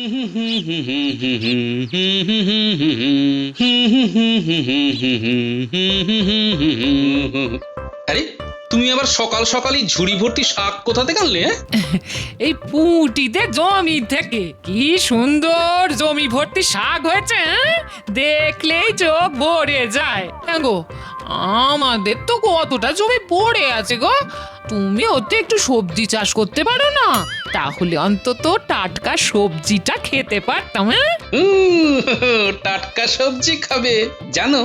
আরে তুমি আবার সকাল সকালই ঝুড়ি ভর্তি শাক কোথা থেকে আনলে? এই পুঁটিতে জমি থেকে কি সুন্দর জমি ভর্তি শাক হয়েছে, হ্যাঁ? দেখলেই চোখ ভরে যায়। হ্যাঁ গো, আমাদের তো কতটা জমি পড়ে আছে গো। তুমি ওতে একটু সবজি চাষ করতে পারো না? তাহলে অন্তত টাটকা সবজিটা খেতে পারতাম। হ্যাঁ, টাটকা সবজি খাবে? জানো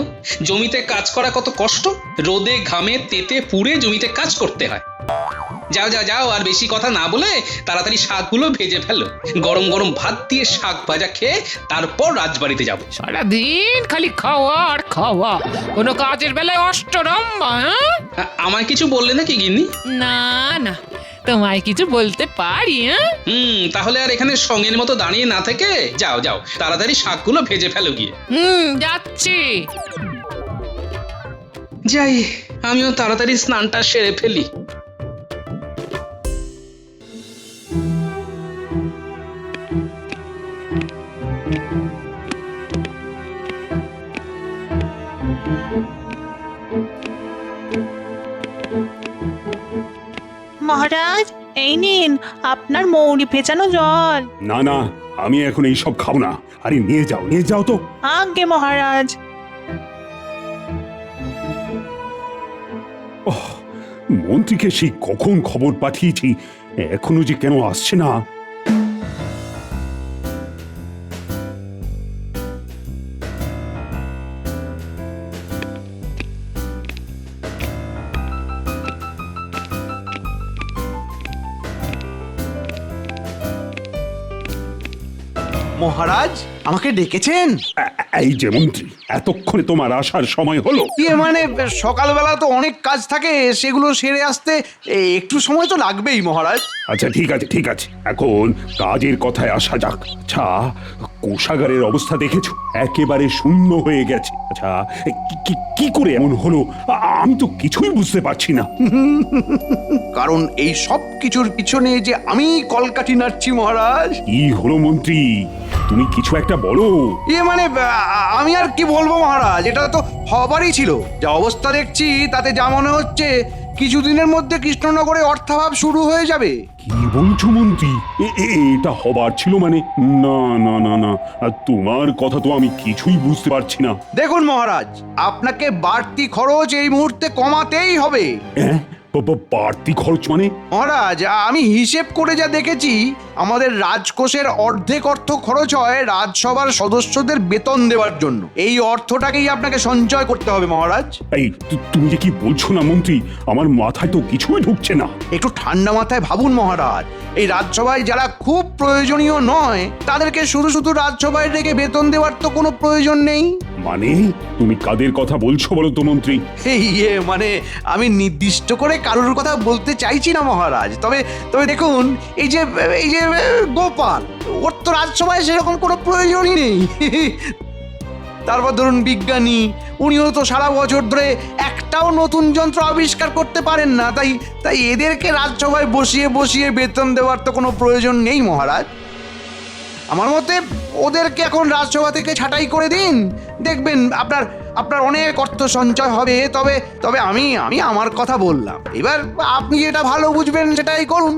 জমিতে কাজ করা কত কষ্ট? রোদে ঘামে তেতে পুড়ে জমিতে কাজ করতে হয়। যাও যাও যাও, আর বেশি কথা না বলে তাড়াতাড়ি শাকগুলো ভেজে ফেলো। গরম গরম ভাত দিয়ে শাক ভাজা খেয়ে তারপর রাজবাড়িতে যাবো। সারাদিন খালি খাওয়া আর খাওয়া, কোনো কাজের বেলায় অষ্টরম্ভা। হ্যাঁ, আমায় কিছু বললে নাকি গিন্নি? না না, তোমায় কিছু বলতে পারি? হ্যাঁ, তাহলে আর এখানে সঙ্গের মতো দাঁড়িয়ে না থেকে যাও যাও, তাড়াতাড়ি শাকগুলো ভেজে ফেলো গিয়ে। যাচ্ছি। যাই, আমিও তাড়াতাড়ি স্নানটা সেরে ফেলি। মহারাজ, এই নিন আপনার মৌরি ভেজানো জল। না না, আমি এখন এইসব খাবো না। আরে নিয়ে যাও তো। আজ্ঞে মহারাজ। মন্ত্রীকে সেই কখন খবর পাঠিয়েছি, এখনো যে কেন আসছে না। মহারাজ, আমাকে ডেকেছেন? এই যে মন্ত্রী, এতক্ষণে তোমার আসার সময় হলো? মানে সকালবেলা তো অনেক কাজ থাকে, সেগুলো সেরে আসতে একটু সময় তো লাগবেই মহারাজ। আচ্ছা ঠিক আছে, এখন কাজের কথায় আসা যাক। আচ্ছা, কোষাগারের অবস্থা দেখেছো? একেবারে শূন্য হয়ে গেছে। আচ্ছা, কি করে এমন হলো আমি তো কিছুই বুঝতে পারছি না। কারণ এই সব কিছুর পিছনে যে আমি কলকাঠি নাড়ছি মহারাজ। কি হলো মন্ত্রী, তুমি কিছু একটা বলো। মানে আমি আর কি বলবো মহারাজ, এটা তো হবারই ছিল। যা অবস্থা দেখছি তাতে যা মনে হচ্ছে কিছুদিনের মধ্যে কৃষ্ণনগরে অর্থাভাব শুরু হয়ে যাবে। কি বলছো মন্ত্রী? এটা হবার ছিল মানে? না না না না, তোমার কথা তো আমি কিছুই বুঝতে পারছি না। দেখুন মহারাজ, আপনাকে বাড়তি খরচ এই মুহূর্তে কমাতেই হবে। বাড়তি খরচ মানে? মহারাজ, আমি হিসেব করে যা দেখেছি, আমাদের রাজকোষের অর্ধেক অর্থ খরচ হয় রাজসভার সদস্যদের বেতন দেওয়ার জন্য। এই অর্থটাকেই আপনাকে সঞ্চয় করতে হবে মহারাজ। এই তুমি যে কি বলছো না মন্ত্রী, আমার মাথায় তো কিছুই ঢুকছে না। একটু ঠান্ডা মাথায় ভাবুন মহারাজ। এই রাজসভায় যারা খুব প্রয়োজনীয় নয় তাদেরকে শুধু শুধু রাজসভায় রেখে বেতন দেওয়ার তো কোনো প্রয়োজন নেই। মানে তুমি কাদের কথা বলছো বলো তো মন্ত্রী? মানে আমি নির্দিষ্ট করে কারোর কথা বলতে চাইছি না মহারাজ। তবে দেখুন, এই যে গোপাল, ওর তো রাজসভায় সেরকম কোনো প্রয়োজনই নেই। তারপর ধরুন বিজ্ঞানী, উনিও তো সারা বছর ধরে একটাও নতুন যন্ত্র আবিষ্কার করতে পারেন না। তাই এদেরকে রাজসভায় বসিয়ে বেতন দেওয়ার তো কোনো প্রয়োজন নেই মহারাজ। আমার মতে ওদেরকে এখন রাজসভা থেকে ছাঁটাই করে দিন, দেখবেন আপনার অনেক অর্থ সঞ্চয় হবে। তবে আমি আমার কথা বললাম, এবার আপনি যেটা ভালো বুঝবেন সেটাই করুন।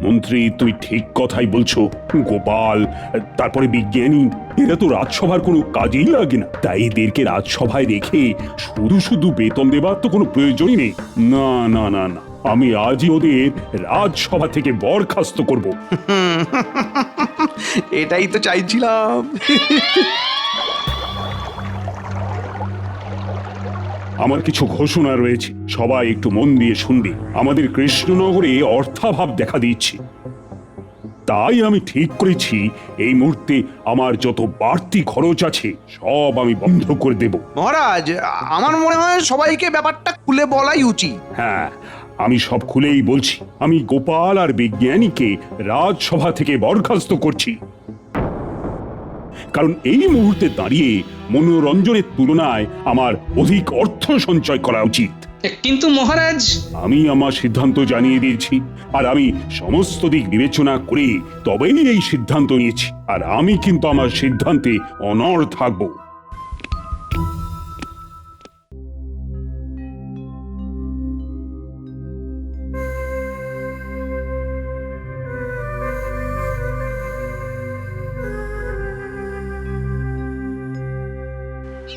মন্ত্রী, তুই ঠিক কথাই বলছো। গোপাল, তারপরে বিজ্ঞানী, এরা তো রাজসভার কোনো কাজেই লাগে না। তাই এদেরকে রাজসভায় রেখে শুধু শুধু বেতন দেবার তো কোনো প্রয়োজনই নেই। না না না না, আমি আজই ওদের রাজসভা থেকে বরখাস্ত করব। এটাই তো চাইছিলাম। আমার কিছু ঘোষণা রয়েছে, সবাই একটু মন দিয়ে শুনবে। আমাদের কৃষ্ণনগরে অর্থাভাব দেখা দিচ্ছে, তাই আমি ঠিক করেছি এই মুহূর্তে আমার যত বাড়তি খরচ আছে সব আমি বন্ধ করে দেব। মহারাজ, আমার মনে হয় সবাইকে ব্যাপারটা খুলে বলাই উচিত। হ্যাঁ, আমি সব খুলেই বলছি। আমি গোপাল আর বিজ্ঞানীকে রাজসভা থেকে বরখাস্ত করছি। কারণ এই মুহূর্তে দাঁড়িয়ে মনোরঞ্জনের তুলনায় আমার অধিক অর্থ সঞ্চয় করা উচিত। কিন্তু মহারাজ, আমি আমার সিদ্ধান্ত জানিয়ে দিয়েছি, আর আমি সমস্ত দিক বিবেচনা করে তবেই এই সিদ্ধান্ত নিয়েছি, আর আমি কিন্তু আমার সিদ্ধান্তে অনড় থাকবো।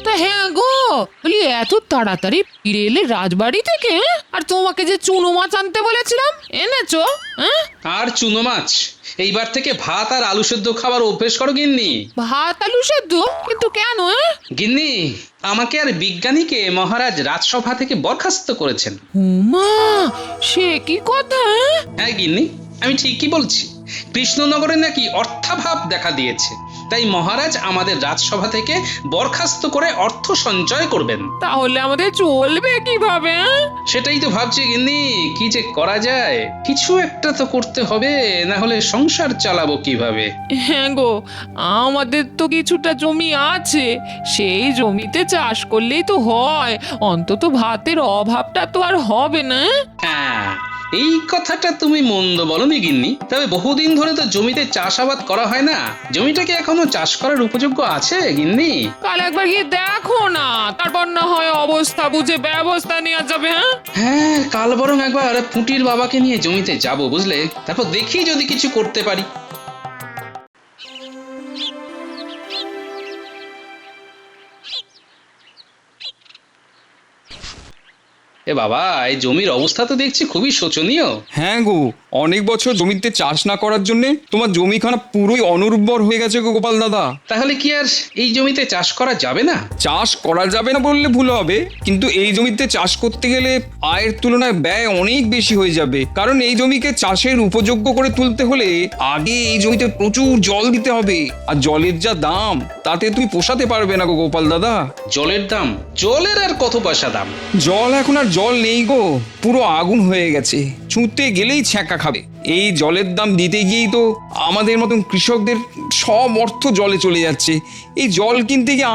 তা হ্যাঁ গো, বলি এত তাড়াতাড়ি ফিরে এলে রাজবাড়ি থেকে? আর তোমাকে যে চুনো মাছ আনতে বলেছিলাম, এনেছো? হ্যাঁ, আর চুনো মাছ? এইবার থেকে ভাত আর আলু সেদ্ধ খাবার অভ্যেস করো গিন্নি। ভাত আলু সেদ্ধ? কিন্তু কেন? গিন্নি, আমাকে আর বিজ্ঞানীকে মহারাজ রাজসভা থেকে বরখাস্ত করেছেন। উমা, সে কি কথা? হ্যাঁ গিন্নি, আমি ঠিকই বলছি। কৃষ্ণনগরে নাকি অর্থাভাব দেখা দিয়েছে, তাই মহারাজ আমাদের রাজসভা থেকে বরখাস্ত করে অর্থ সঞ্চয় করবেন। তাহলে আমাদের চলবে কিভাবে? সেটাই তো ভাবছি গিন্নি, কি যে করা যায়। কিছু একটা তো করতে হবে, না হলে সংসার চালাবো কিভাবে? হ্যাঁ গো, আমাদের তো কিছুটা জমি আছে, সেই জমিতে চাষ করলেই তো হয়, অন্তত ভাতের অভাবটা তো আর হবে না। হ্যাঁ, এই কথাটা তুমি মন্দ বলনি গিন্নি। তবে বহুদিন ধরে তো জমিতে চাষাবাদ করা হয় না। জমিটা কি এখনো চাষ করার উপযোগ্য আছে গিন্নি? কাল একবার গিয়ে দেখো না, তারপর না হয় অবস্থা বুঝে ব্যবস্থা নেওয়া যাবে। হ্যাঁ হ্যাঁ, কাল বরং একবার পুটির বাবাকে নিয়ে জমিতে যাব, বুঝলে? তারপর দেখি যদি কিছু করতে পারি। এ বাবা, এই জমির অবস্থা তো দেখছি খুবই শোচনীয়। হ্যাঁ গো, অনেক বছর জমিতে চাষ না করার জন্য তোমার জমিখানা পুরোই অনুর্বর হয়ে গেছে গো গোপাল দাদা। তাহলে কি আর এই জমিতে চাষ করা যাবে না? চাষ করা যাবে না বললে ভুল হবে, কিন্তু এই জমিতে চাষ করতে গেলে আয়ের তুলনায় ব্যয় অনেক বেশি হয়ে যাবে। কারণ এই জমিকে চাষের উপযোগ্য করে তুলতে হলে আগে এই জমিতে প্রচুর জল দিতে হবে, আর জলের যা দাম তাতে তুমি পোষাতে পারবে না গো গোপাল দাদা। জলের দাম? জলের আর কত পয়সা দাম? জল এখন আর জল নেই গো, পুরো আগুন হয়ে গেছে, ছুঁতে গেলেই ছ্যাঁকা খাবে। এই জলের দাম দিতে গিয়েই তো আমাদের মতন কৃষকদের সব অর্থ জলে চলে যাচ্ছে। এই জল কিনতে গিয়ে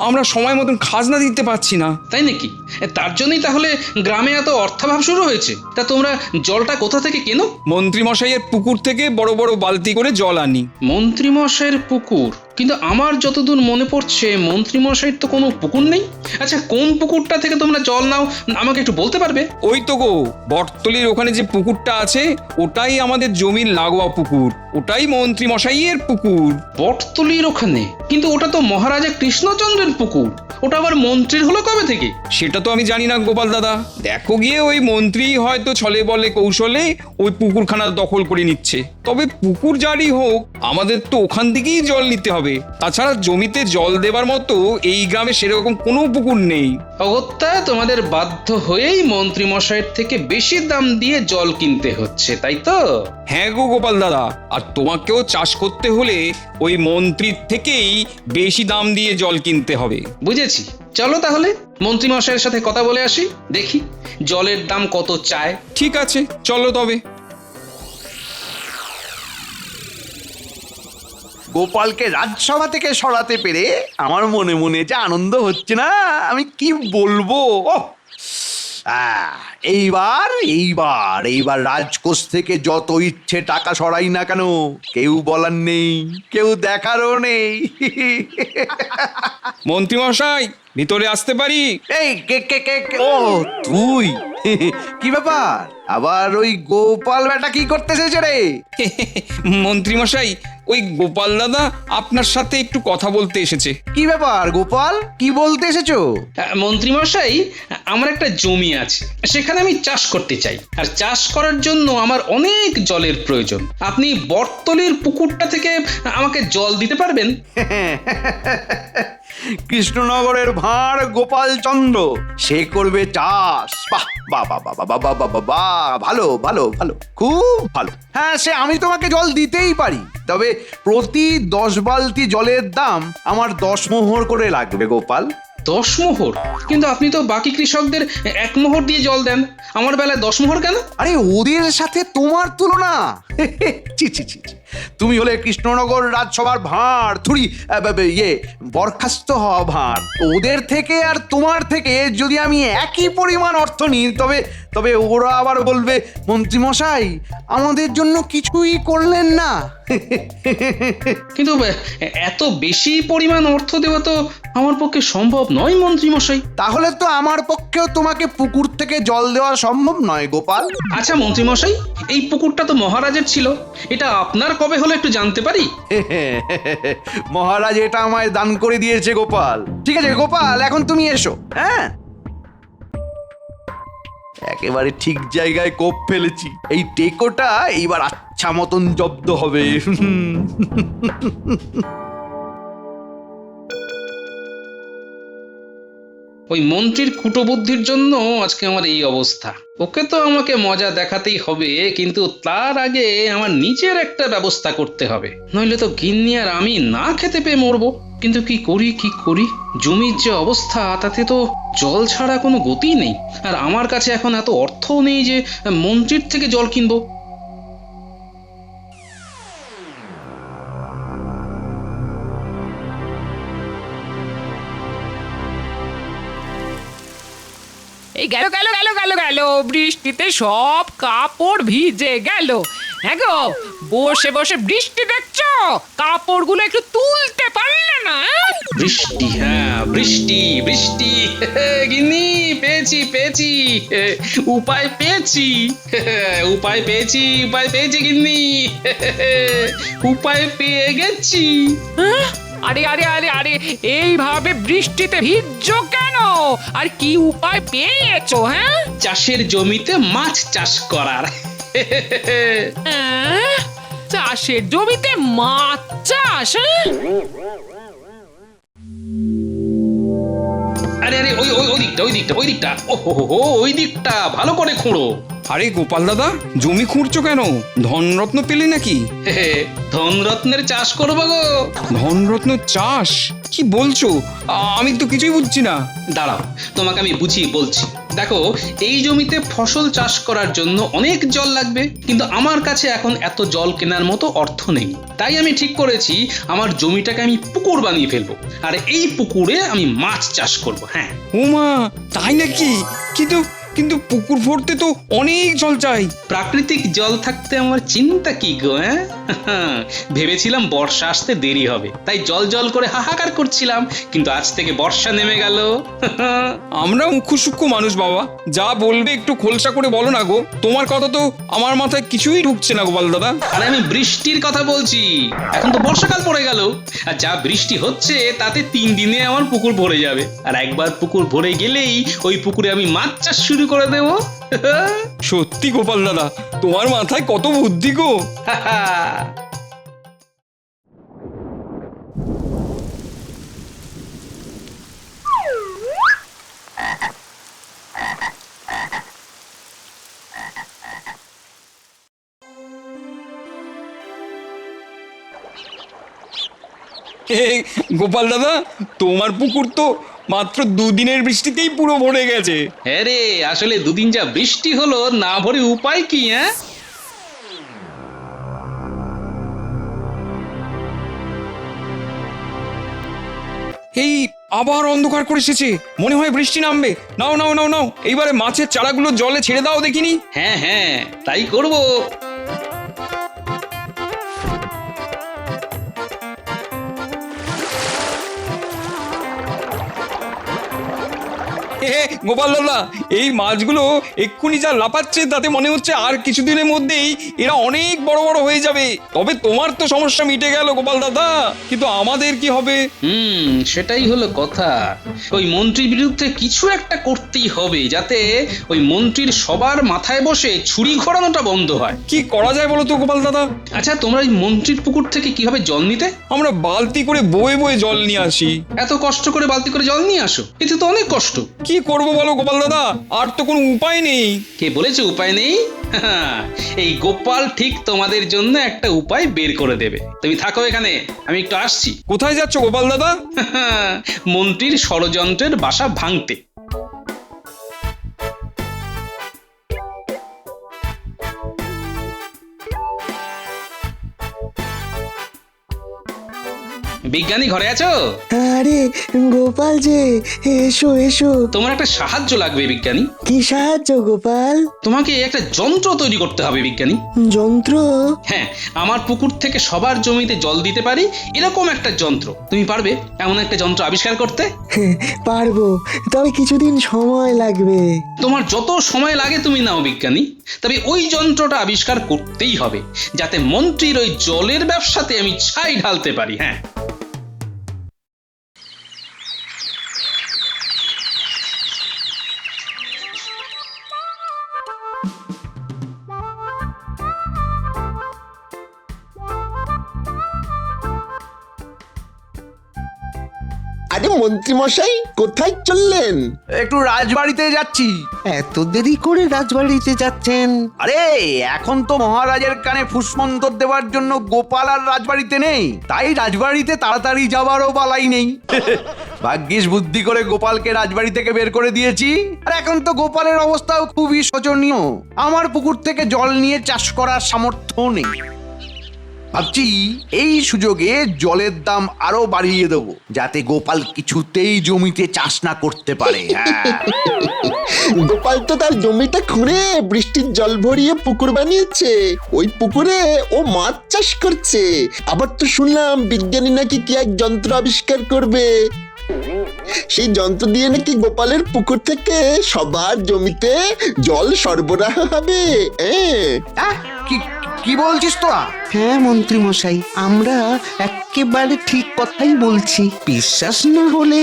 আমরা সময় মতন খাজনা দিতে পারছি না। তাই নাকি? তার জন্যই তাহলে গ্রামে এত অর্থাভাব শুরু হয়েছে। তা তোমরা জলটা কোথা থেকে কেনো? মন্ত্রী মশাইয়ের পুকুর থেকে বড় বড় বালতি করে জল আনি। মন্ত্রী মশাইয়ের পুকুর? কিন্তু আমার যতদূর মনে পড়ছে মন্ত্রী মশাইয়ের তো কোনো পুকুর নেই। আচ্ছা, কোন পুকুরটা থেকে তোমরা জল নাও আমাকে একটু বলতে পারবে? ওই তো গো, বটতলির ওখানে যে পুকুরটা আছে ওটাই আমাদের জমির লাগোয়া পুকুর, ওটাই মন্ত্রী মশাইয়ের পুকুর। বটতলির ওখানে? কিন্তু ওটা তো মহারাজা কৃষ্ণচন্দ্রের পুকুর, ওটা আবার মন্ত্রীর হলো কবে থেকে? সেটা তো আমি জানি না গোপাল দাদা। দেখো গিয়ে ওই মন্ত্রী হয়তো ছলে বলে কৌশলে ওই পুকুরখানা দখল করে নিচ্ছে। তবে পুকুর যারই হোক, আমাদের তো ওখান থেকেই জল নিতে হবে। তাছাড়া জমিতে জল দেবার মতো এই গ্রামে সেরকম কোনো পুকুর নেই। অগত্যা তোমাদের বাধ্য হয়েই মন্ত্রী মশাইয়ের থেকে বেশি দাম দিয়ে জল কিনতে হচ্ছে, তাই তো? হ্যাঁ গো গোপাল দাদা, আর তোমাকেও চাষ করতে হলে ওই মন্ত্রীর থেকেই বেশি দাম দিয়ে জল কিনতে হবে। বুঝেছি, চলো তাহলে মন্ত্রী মশাইয়ের সাথে কথা বলে আসি, দেখি জলের দাম কত চায়। ঠিক আছে, চলো তবে। গোপালকে রাজসভা থেকে সরাতে পেরে আমার মনে মনে যে আনন্দ হচ্ছে না, আমি কি বলবো। ওহ, এইবার এইবার এইবার রাজকোষ থেকে যত ইচ্ছে টাকা সরাই না কেন, কেউ বলার নেই, কেউ দেখারও নেই। মন্ত্রী মশাই, ভিতরে আসতে পারি? এই কে কে কে কে? ও তুই? কি ব্যাপার, আবার ওই গোপাল বেটা কি করতে এসেছে রে? মন্ত্রী মশাই, ওই গোপাল দাদা আপনার সাথে একটু কথা বলতে এসেছে। কি ব্যাপার গোপাল, কি বলতে এসেছো? মন্ত্রী মশাই, আমার একটা জমি আছে, সেখানে আমি চাষ করতে চাই। আর চাষ করার জন্য আমার অনেক জলের প্রয়োজন। আপনি বটতলির পুকুরটা থেকে আমাকে জল দিতে পারবেন? কৃষ্ণনগরের ভাঁড় গোপাল চন্দ্র, সে করবে চাষ। বাহ বাহ বাহ বাহ বাহ বাহ বাহ বাহ, ভালো ভালো ভালো, খুব ভালো। হ্যাঁ, সে আমি তোমাকে জল দিতেই পারি, তবে প্রতি 10 বালতি জলের দাম আমার 10 মোহর করে লাগবে গোপাল। 10 মোহর? কিন্তু আপনি তো বাকি কৃষকদের 1 মোহর দিয়ে জল দেন, আমার বেলায় 10 মোহর কেন? আরে ওদের সাথে তোমার তুলনা? ছি ছি ছি ছি। তুমি হলে কৃষ্ণনগর রাজসভার ভাঁড় থুড়ি বরখাস্ত হওয়া ভাঁড়। ওদের থেকে আর তোমার থেকে যদি আমি একই পরিমাণ অর্থ নিই তবে তবে ওরা আবার বলবে মন্ত্রীমশাই আমাদের জন্য কিছুই করলেন না। কিন্তু এত বেশি পরিমাণ অর্থ দেওয়া তো আমার পক্ষে সম্ভব নয় মন্ত্রীমশাই। তাহলে তো আমার পক্ষেও তোমাকে পুকুর থেকে জল দেওয়া সম্ভব নয় গোপাল। আচ্ছা মন্ত্রীমশাই, এই পুকুরটা তো মহারাজের ছিল, এটা আপনার কবে হলো একটু জানতে পারি? মহারাজ এটা আমায় দান করে দিয়েছে গোপাল। ঠিক আছে গোপাল, এখন তুমি এসো। হ্যাঁ, একেবারে ঠিক জায়গায় কোপ ফেলেছি। এই টেকোটা এইবার আচ্ছা মতন জব্দ হবে। ওই মন্ত্রীর কুটবুদ্ধির জন্য আজকে আমার এই অবস্থা। ওকে তো আমাকে মজা দেখাতেই হবে, কিন্তু তার আগে আমার নিজের একটা ব্যবস্থা করতে হবে, নইলে তো গিন্নি আর আমি না খেতে পেয়ে মরবো। কিন্তু কি করি, জমির যে অবস্থা তাতে তো জল ছাড়া কোনো গতি নেই, আর আমার কাছে এখন এত অর্থও নেই যে মন্ত্রীর থেকে জল কিনবো। এই গেল গেল গেল গেল গেল বৃষ্টিতে সব কাপড় ভিজে গেল। হ্যাঁ গো, বসে বসে বৃষ্টি দেখছো, কাপড়গুলো একটু তুলতে পারলে না? বৃষ্টি, হ্যাঁ বৃষ্টি বৃষ্টি। গিন্নি পেয়েছি উপায় পেয়েছি গিন্নি। উপায় পেয়ে গেছি। হ্যাঁ? আরে আরে আরে আরে, এইভাবে বৃষ্টিতে ভিজছো কেন? আর কি উপায় পেয়েছো? হ্যাঁ, চাষের জমিতে মাছ চাষ করার। হ্যাঁ? চাষের জমিতে মাছ চাষ? হ্যাঁ? আরে আরে ওই দিকটা ওই দিকটা ভালো করে খুঁড়ো। আরে গোপাল দাদা, জমি খুঁড়ছো কেন? ধনরত্ন পেলে নাকি? ধনরত্নের চাষ করবো গো। ধনরত্ন চাষ? কি বলছো? আমি তো কিছুই বুঝছি না। দাঁড়াও, তোমাকে আমি বুঝিয়ে বলছি। দেখো, এই জমিতে ফসল চাষ করার জন্য অনেক জল লাগবে, কিন্তু আমার কাছে এখন এত জল কেনার মতো অর্থ নেই। তাই আমি ঠিক করেছি আমার জমিটাকে আমি পুকুর বানিয়ে ফেলবো, আর এই পুকুরে আমি মাছ চাষ করব। হ্যাঁ। ওমা, তাই নাকি? কিন্তু কিন্তু পুকুর ভরতে তো অনেক জল চাই। প্রাকৃতিক জল থাকতে আমার চিন্তা কি গো? ভেবেছিলাম বর্ষা আসতে দেরি হবে, তাই জল জল করে হাহাকার করছিলাম, কিন্তু আজ থেকে বর্ষা নেমে গেল। আমরা মুখ্য সূক্ষ্ম মানুষ বাবা, যা বলবে একটু খোলসা করে বলো না গো। তোমার কথা তো আমার মাথায় কিছুই ঢুকছে না গোপাল দাদা। আরে আমি বৃষ্টির কথা বলছি। এখন তো বর্ষাকাল পড়ে গেল, আর যা বৃষ্টি হচ্ছে তাতে 3 দিনে আমার পুকুর ভরে যাবে, আর একবার পুকুর ভরে গেলেই ওই পুকুরে আমি মাছ চাষ শুরু করে দেব। সত্যি গোপাল দাদা, তোমার মাথায় কত বুদ্ধি গো। গোপাল দাদা, তোমার পুকুর তো মাত্র 2 দিনের বৃষ্টিতেই পুরো ভরে গেছে। হ্যাঁ রে, আসলে 2 দিন যা বৃষ্টি হলো, না ভরে উপায় কি? এই আবার অন্ধকার করে এসেছে, মনে হয় বৃষ্টি নামবে। নাও নাও নাও নাও, এইবারে মাছের চারাগুলো জলে ছেড়ে দাও দেখিনি। হ্যাঁ, তাই করব। গোপাল দাদা, এই মাছগুলো এক্ষুনি যা লাফাচ্ছে তাতে মনে হচ্ছে আর কিছুদিনের মধ্যেই এরা অনেক বড় বড় হয়ে যাবে। তবে তোমার তো সমস্যা মিটে গেল গোপাল দাদা, কিন্তু আমাদের কি হবে? সেটাই হলো কথা। ওই মন্ত্রীর বিরুদ্ধে কিছু একটা করতেই হবে, যাতে ওই মন্ত্রীর সবার মাথায় বসে ছুরি ঘোরানোটা বন্ধ হয়। কি করা যায় বলো তো গোপাল দাদা? আচ্ছা, তোমরা ওই মন্ত্রীর পুকুর থেকে কিভাবে জল নিতে? আমরা বালতি করে বয়ে বয়ে জল নিয়ে আসি। এত কষ্ট করে বালতি করে জল নিয়ে আসো? এতে তো অনেক কষ্ট। কি করবো বলো গোপাল দাদা, আর তো কোনো উপায় নেই। কে বলেছে উপায় নেই? এই গোপাল ঠিক তোমাদের জন্য একটা উপায় বের করে দেবে। তুমি থাকো এখানে, আমি একটু আসছি। কোথায় যাচ্ছ গোপাল দাদা? মন্ত্রীর ষড়যন্ত্রের বাসা ভাঙতে। বিজ্ঞানী ঘরে আছো? আরে গোপাল যে, এসো এসো। তোমার একটা সাহায্য লাগবে বিজ্ঞানী। কি সাহায্য গোপাল? তোমাকে একটা যন্ত্র তৈরি করতে হবে বিজ্ঞানী। যন্ত্র? হ্যাঁ, আমার পুকুর থেকে সবার জমিতে জল দিতে পারি এরকম একটা যন্ত্র। তুমি পারবে এমন একটা যন্ত্র আবিষ্কার করতে? পারবো, তবে কিছুদিন সময় লাগবে। তোমার যত সময় লাগে তুমি নাও বিজ্ঞানী, তবে ওই যন্ত্রটা আবিষ্কার করতেই হবে যাতে মন্ত্রীর ওই জলের ব্যবসাতে আমি ছাই ঢালতে পারি। হ্যাঁ, আরে মন্ত্রী মশাই, কোথায় চললেন? একটু রাজবাড়িতে যাচ্ছি। এত দেরি করে রাজবাড়িতে যাচ্ছেন? আরে এখন তো মহারাজের কানে ফুসমন্তর দেওয়ার জন্য গোপাল আর রাজবাড়িতে নেই, তাই রাজবাড়িতে তাড়াতাড়ি যাবারও বালাই নেই। ভাগ্যিস বুদ্ধি করে গোপালকে রাজবাড়ি থেকে বের করে দিয়েছি। আর এখন তো গোপালের অবস্থাও খুবই শোচনীয়। আমার পুকুর থেকে জল নিয়ে চাষ করার সামর্থ্য নেই। ভাবছি এই সুযোগে জলের দাম আরো বাড়িয়ে দেবো, যাতে গোপাল কিছুতেই জমিতে চাষ না করতে পারে। হ্যাঁ। গোপাল তো তার জমিটা খুঁড়ে বৃষ্টির জল ভরিয়ে পুকুর বানিয়েছে। ওই পুকুরে ও মাছ চাষ করছে। আবার তো শুনলাম বিজ্ঞানী নাকি কি এক যন্ত্র আবিষ্কার করবে। সেই যন্ত্র দিয়ে নাকি গোপালের পুকুর থেকে সবার জমিতে জল সরবরাহ হবে। আহ, কি কি বলছিস তোরা? হ্যাঁ মন্ত্রী মশাই, আমরা একেবারে ঠিক কথাই বলছি। বিশ্বাস না হলে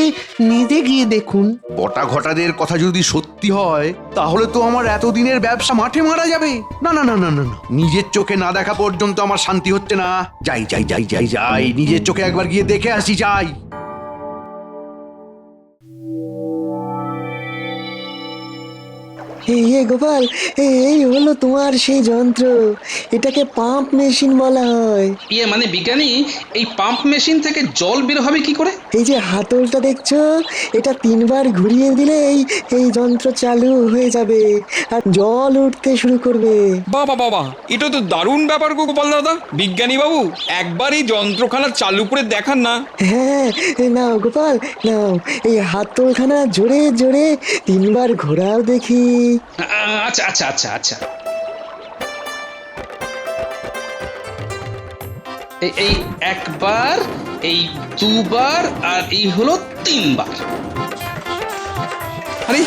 নিজে গিয়ে দেখুন। বটা ঘটাদের কথা যদি সত্যি হয় তাহলে তো আমার এতদিনের ব্যবসা মাঠে মারা যাবে। না না না না না না, নিজের চোখে না দেখা পর্যন্ত আমার শান্তি হচ্ছে না। যাই যাই যাই যাই যাই, নিজের চোখে একবার গিয়ে দেখে আসি। যাই। এই গোপাল, এই হলো তোমার সেই যন্ত্র। এটাকে পাম্প মেশিন বলা হয়। ইয়ে মানে বিজ্ঞানী, এই পাম্প মেশিন থেকে জল বের হবে কি করে? এই যে হাতলটা দেখছো, এটা 3 বার ঘুরিয়ে দিলেই এই যন্ত্র চালু হয়ে যাবে আর জল উঠতে শুরু করবে। বাবা বাবা, এটা তো দারুণ ব্যাপার গো গোপাল দাদা। বিজ্ঞানী বাবু, একবার এই যন্ত্রখানা চালু করে দেখান না। হ্যাঁ, নাও গোপাল নাও, এই হাতলখানা জোরে জোরে 3 বার ঘোরাও দেখি। আচ্ছা আচ্ছা আচ্ছা আচ্ছা, এই একবার, এই দুবার, আর এই হলো 3 বার। আরে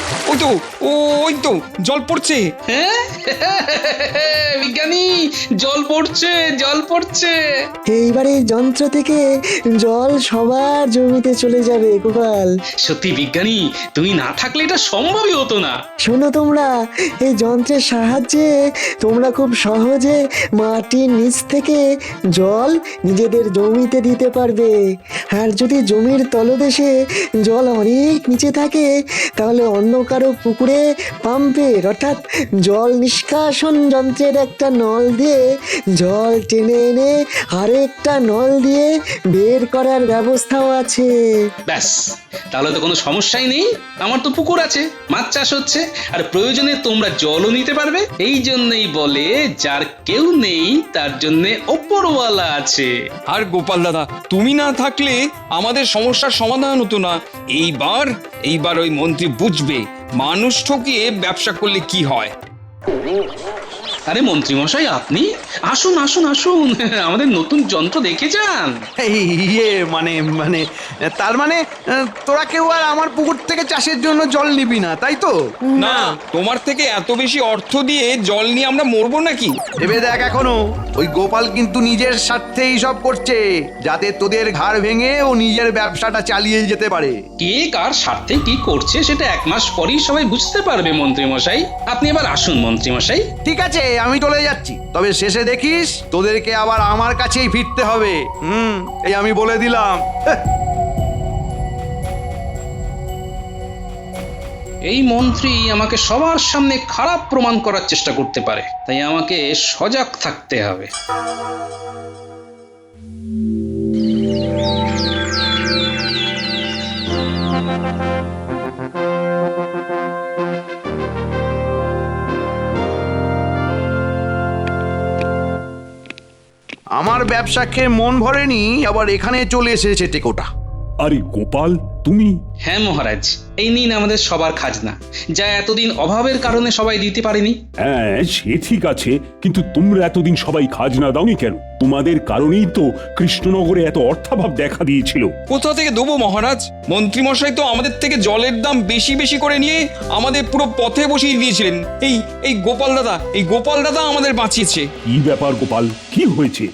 ওই তো জল পড়ছে। হ্যাঁ বিজ্ঞানী, জল পড়ছে, জল পড়ছে। এইবারে যন্ত্র থেকে জল সবার জমিতে চলে যাবে গোপাল। সত্যি বিজ্ঞানী, তুমি না থাকলে এটা সম্ভবই হতো না। শোনো তোমরা, এই যন্ত্রের সাহায্যে তোমরা খুব সহজে মাটির নিচ থেকে জল নিজেদের জমিতে দিতে পারবে। আর যদি জমির তলদেশে জল অনেক নিচে থাকে তাহলে অন্য কারো পুকুরে পাম্পের অর্থাৎ জল নিষ্কাশন যন্ত্রের একটা নল দিয়ে জল টেনে এনে আরেকটা নল দিয়ে বের করার ব্যবস্থাও আছে। ব্যাস, তাহলে তো কোনো সমস্যাই নেই। আমার তো পুকুর আছে, মাছ চাষ হচ্ছে, আর প্রয়োজনে তোমরা জলও নিতে পারবে। এই জন্যই বলে যার কেউ নেই তার জন্য ওপরওয়ালা আছে। আর গোপাল দাদা, তুমি না থাকলে আমাদের সমস্যার সমাধান হতো না। এইবার ওই মন্ত্রী বুঝবে মানুষ ঠকিয়ে ব্যবসা করলে কি হয়। আরে মন্ত্রী মশাই, আপনি আসুন আসুন আসুন, আমাদের নতুন যন্ত্র দেখে যান। মানে তার মানে তোরা কেউ আর আমার পুকুর থেকে চাষের জন্য জল নিবি না, তাই তো? না, তোমার থেকে এত বেশি অর্থ দিয়ে জল নিয়ে আমরা মরবো নাকি? ভেবে দেখ, এখনো ওই গোপাল কিন্তু নিজের স্বার্থেই সব করছে, যাতে তোদের ঘাড় ভেঙে ও নিজের ব্যবসাটা চালিয়ে যেতে পারে। কে কার স্বার্থে কি করছে সেটা 1 মাস পরেই সবাই বুঝতে পারবে মন্ত্রী মশাই। আপনি এবার আসুন মন্ত্রী মশাই। ঠিক আছে, আমি চলে যাচ্ছি, তবে শেষে দেখিস তোদেরকে আবার আমার কাছেই ফিরতে হবে। এই আমি বলে দিলাম। এই মন্ত্রী আমাকে সবার সামনে খারাপ প্রমাণ করার চেষ্টা করতে পারে, তাই আমাকে সজাগ থাকতে হবে। আমার ব্যবসা খেয়ে মন ভরেনি, আবার এখানে চলে এসেছে টেকোটা। আরে গোপাল, তুমি? হ্যাঁ মহারাজ, এই নিন আমাদের সবার খাজনা, যা এতদিন অভাবের কারণে সবাই দিতে পারেনি। হ্যাঁ, সে ঠিক আছে, কিন্তু তোমরা এতদিন সবাই খাজনা দাওনি কেন? তোমাদের কারণেই তো কৃষ্ণনগরে এত অর্থাভাব দেখা দিয়েছিল। কোথা থেকে দেবো মহারাজ? মন্ত্রী মশাই তো আমাদের থেকে জলের দাম বেশি বেশি করে নিয়ে আমাদের পুরো পথে বসিয়ে দিয়েছিলেন। এই গোপাল দাদা আমাদের বাঁচিয়েছে। কি ব্যাপার গোপাল, কি হয়েছে?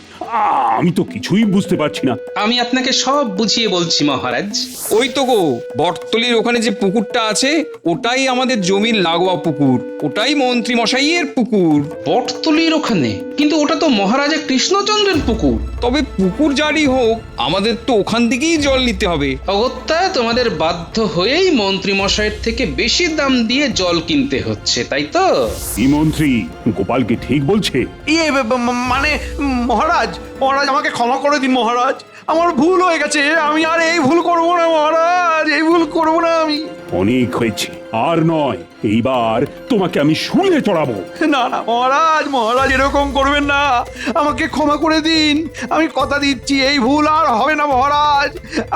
আমি তো কিছুই বুঝতে পারছি না। আমি আপনাকে সব বুঝিয়ে বলছি মহারাজ। ওই তো গো, বটতলির ওখানে যে পুকুরটা আছে ওটাই আমাদের জমির লাগোয়া পুকুর, ওটাই মন্ত্রী মশাইয়ের পুকুর। বটতলির ওখানে? কিন্তু ওটা তো মহারাজা কৃষ্ণচন্দ্রের পুকুর। তবে পুকুর যারই হোক, আমাদের তো ওখান থেকেই জল নিতে হবে। অগত্যা তোমাদের বাধ্য হয়েই মন্ত্রী মশাইয়ের থেকে বেশি দাম দিয়ে জল কিনতে হচ্ছে, তাই তো? এই মন্ত্রী গোপালকে ঠিক বলছে? মানে মহারাজ, আমাকে ক্ষমা করে দিন মহারাজ, আমার ভুল হয়ে গেছে, আমি আর এই ভুল করবো না মহারাজ, এই ভুল করবো না আমি। অনেক হয়েছে, আর নয়, এইবার তোমাকে আমি শুলে চড়াবো। না না মহারাজ এরকম করবেন না, আমাকে ক্ষমা করে দিন, আমি কথা দিচ্ছি এই ভুল আর হবে না মহারাজ,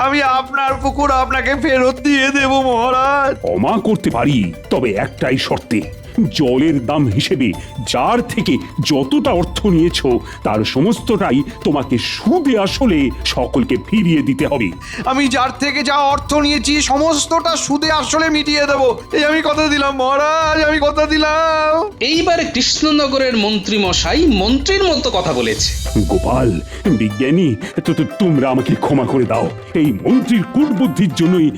আমি আপনার পুকুর আপনাকে ফেরত দিয়ে দেব মহারাজ। ক্ষমা করতে পারি, তবে একটাই শর্তে। জলের দাম হিসেবে যার থেকে যতটা অর্থ নিয়েছো তার সমস্তটাই তোমাকে সুদে আসলে সকলকে ফিরিয়ে দিতে হবে। আমি যার থেকে যা অর্থ নিয়েছি সমস্তটা সুদে আসলে মিটিয়ে দেব, এই আমি কথা দিলাম মহারাজ, আমি কথা দিলাম। এইবারে কৃষ্ণনগরের মন্ত্রী মশাই মন্ত্রীর মতো কথা বলেছে। গোপাল, বিজ্ঞানী, তোমরা আমাকে ক্ষমা করে দাও। এই মন্ত্রীর কূটবুদ্ধির জন্যই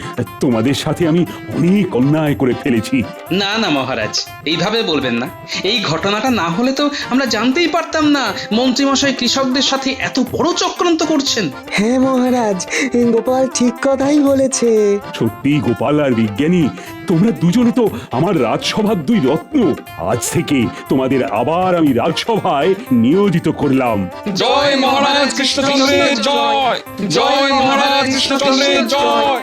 তোমাদের সাথে আমি অনেক অন্যায় করে ফেলেছি। না না মহারাজ, এইভাবে বলবেন না। এই ঘটনাটা না হলে তো আমরা জানতেই পারতাম না মন্ত্রী মশাই কৃষকদের সাথে এত বড় চক্রান্ত করছেন। হ্যাঁ মহারাজ, গোপাল ঠিক কথাই বলেছে। সত্যি গোপাল আর বিজ্ঞানী, তোমরা দুজনে তো আমার রাজসভার দুই রত্ন। আজ থেকে তোমাদের আবার আমি রাজসভায় নিয়োজিত করলাম। জয় মহারাজ কৃষ্ণচন্দ্রের জয়, জয় মহারাজ কৃষ্ণচন্দ্রের জয়।